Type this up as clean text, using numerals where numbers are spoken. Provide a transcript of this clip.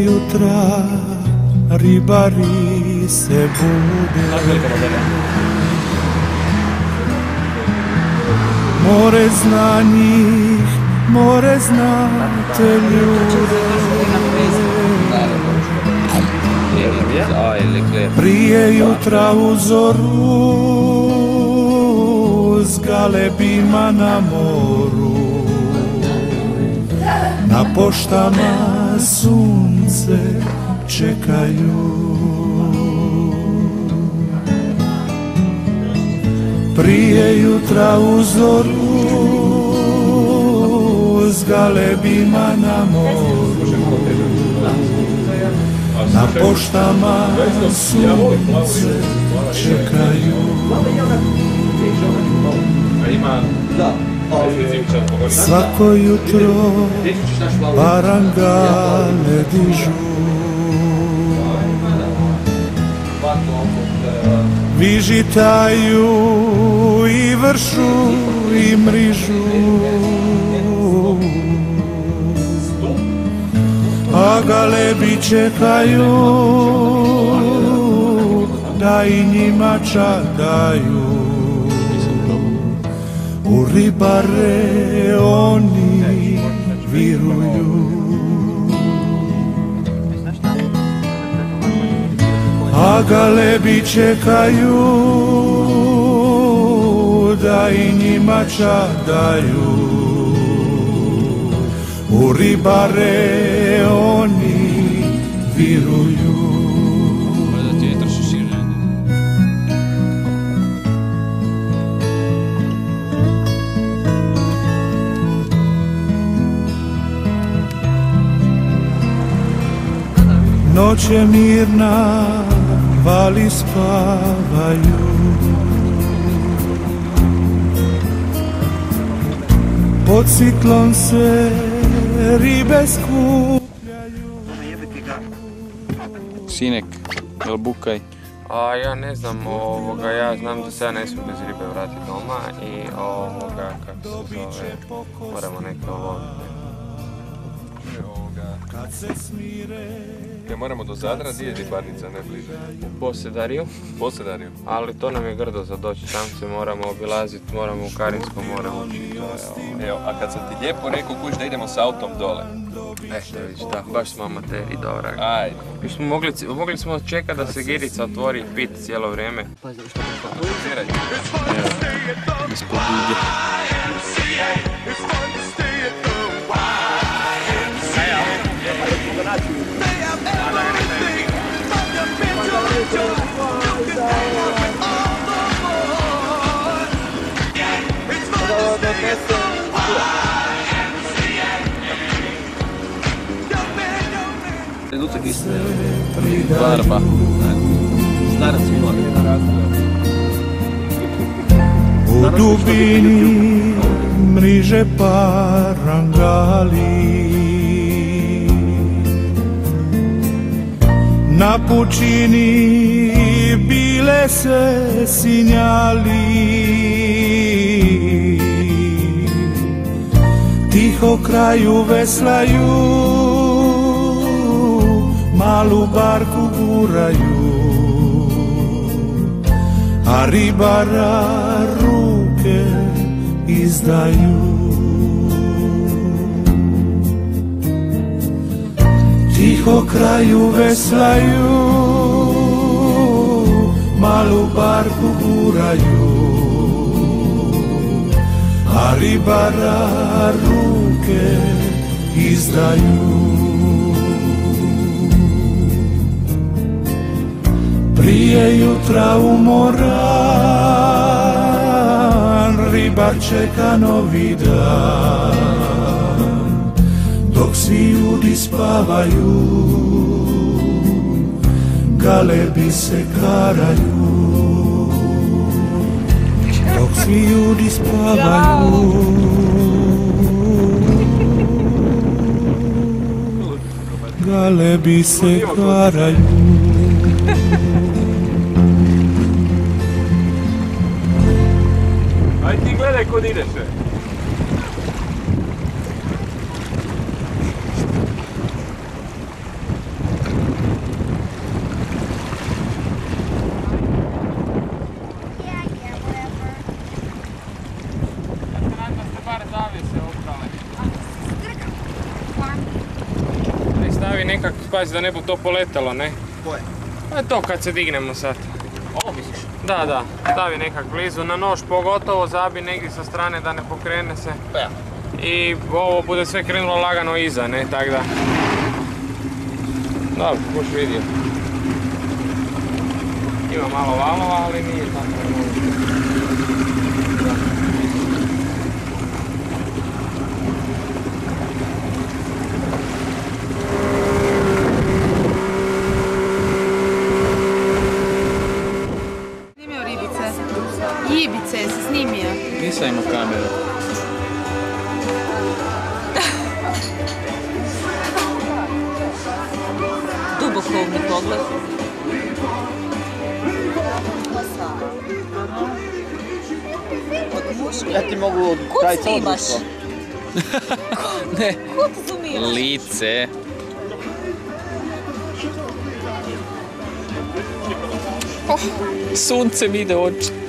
jutra ribari se bude. More zna njih, more zna te ljude. Prije jutra u zoru s galebima na moru, na poštama sunce čekaju. Prije jutra u zoru s galebima na moru, na poštama sunce čekaju. Svako jutro barangale dižu, vižitaju i vršu i mrižu, a galebi čekaju da i njima čadaju. U ribare oni viruju, a galebi čekaju da i njima čadaju. U ribare oni viruju. Noć je mirna, vali spavaju, pod siklom se ribe skupljaju. Sinek, jel bukaj? A ja ne znam, ja znam da se ja ne smijem bez ribe vratiti doma i kako se zove, moramo neke oloviti. Ja moramo do Zadra, gdje je ribarnica najbliže? U Posedarju. Posedarju? Ali to nam je grdo za doći, tam se moramo obilaziti, moramo u Karinsko, moramo učiti. Evo, a kad sam ti lijepo rekao kuć da idemo s autom dole? Ešte vidiš, da, baš smo amateri, dobra. Ajde. Mogli smo čekati da se girica otvori i pit cijelo vrijeme. Poziraj. Evo, ispod duge. Barba. Starac ima. U dubini mriže parangali, na pučini bile se sinjali, tiho kraju veslaju, malu barku guraju, a ribara ruke izdaju. Tiho kraju veslaju, malu barku guraju, a ribara ruke izdaju. Prije jutra umoran, ribar čeka novi dan, dok svi ljudi spavaju, galebi se karaju. Dok svi ljudi spavaju, galebi se karaju. Aj ti gledaj kod ideš. pazi da ne bu to poletalo, ne? Koje? Pa to kad se dignemo sad. Ovo misliš? Da, stavi nekak blizu, na nož pogotovo, zabi negdje sa strane da ne pokrene se. Pa ja. I ovo bude sve krenulo lagano iza, ne, tak da. Dobro, buš vidio. Ima malo valova, ali nije tako. Snimio ribice. Jibice si snimio. Nisam imao kameru. Dubokovni pogled. Ja ti mogu taj snimaš? Ne, Kud zoomiraš? lice. Sunce mi ide u oči.